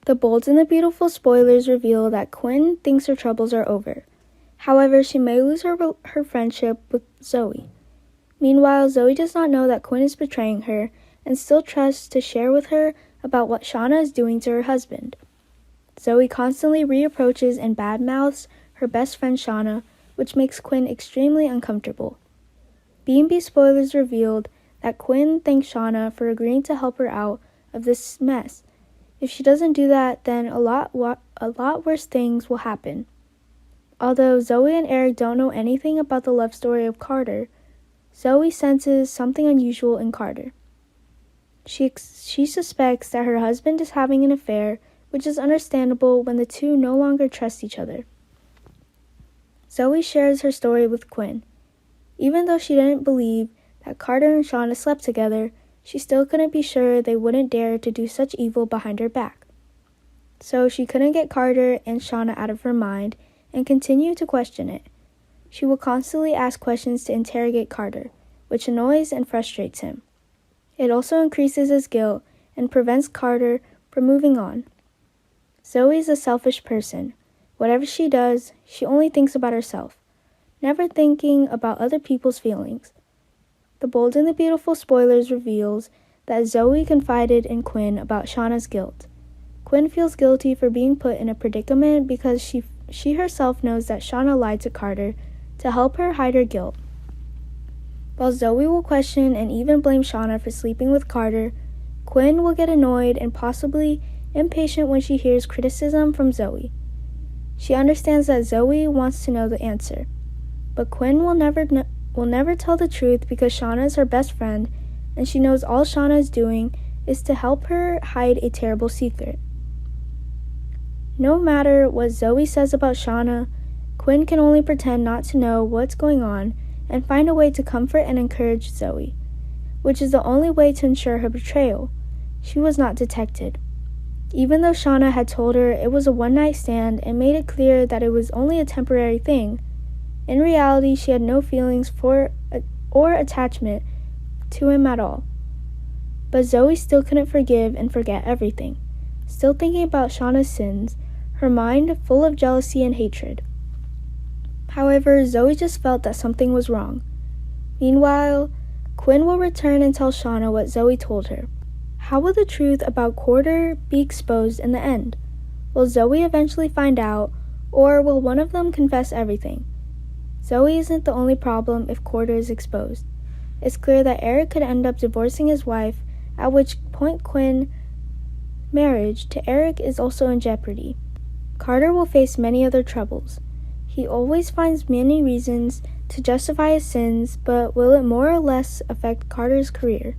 The Bold and the Beautiful spoilers reveal that Quinn thinks her troubles are over. However, she may lose her friendship with Zoe. Meanwhile, Zoe does not know that Quinn is betraying her and still trusts to share with her about what Shauna is doing to her husband. Zoe constantly reapproaches and badmouths her best friend Shauna, which makes Quinn extremely uncomfortable. B&B spoilers revealed that Quinn thanks Shauna for agreeing to help her out of this mess. If she doesn't do that, then a lot worse things will happen. Although Zoe and Eric don't know anything about the love story of Carter, Zoe senses something unusual in Carter. She suspects that her husband is having an affair, which is understandable when the two no longer trust each other. Zoe shares her story with Quinn. Even though she didn't believe that Carter and Shauna slept together, she still couldn't be sure they wouldn't dare to do such evil behind her back. So she couldn't get Carter and Shauna out of her mind and continued to question it. She will constantly ask questions to interrogate Carter, which annoys and frustrates him. It also increases his guilt and prevents Carter from moving on. Zoe is a selfish person. Whatever she does, she only thinks about herself, never thinking about other people's feelings. The Bold and the Beautiful spoilers reveals that Zoe confided in Quinn about Shauna's guilt. Quinn feels guilty for being put in a predicament because she herself knows that Shauna lied to Carter to help her hide her guilt. While Zoe will question and even blame Shauna for sleeping with Carter, Quinn will get annoyed and possibly impatient when she hears criticism from Zoe. She understands that Zoe wants to know the answer, but Quinn will never tell the truth because Shauna is her best friend, and she knows all Shauna is doing is to help her hide a terrible secret. No matter what Zoe says about Shauna, Quinn can only pretend not to know what's going on and find a way to comfort and encourage Zoe, which is the only way to ensure her betrayal. She was not detected. Even though Shauna had told her it was a one-night stand and made it clear that it was only a temporary thing, in reality she had no feelings for or attachment to him at all. But Zoe still couldn't forgive and forget everything, still thinking about Shauna's sins, her mind full of jealousy and hatred. However, Zoe just felt that something was wrong. Meanwhile, Quinn will return and tell Shauna what Zoe told her. How will the truth about Carter be exposed in the end? Will Zoe eventually find out, or will one of them confess everything? Zoe isn't the only problem if Carter is exposed. It's clear that Eric could end up divorcing his wife, at which point Quinn's marriage to Eric is also in jeopardy. Carter will face many other troubles. He always finds many reasons to justify his sins, but will it more or less affect Carter's career?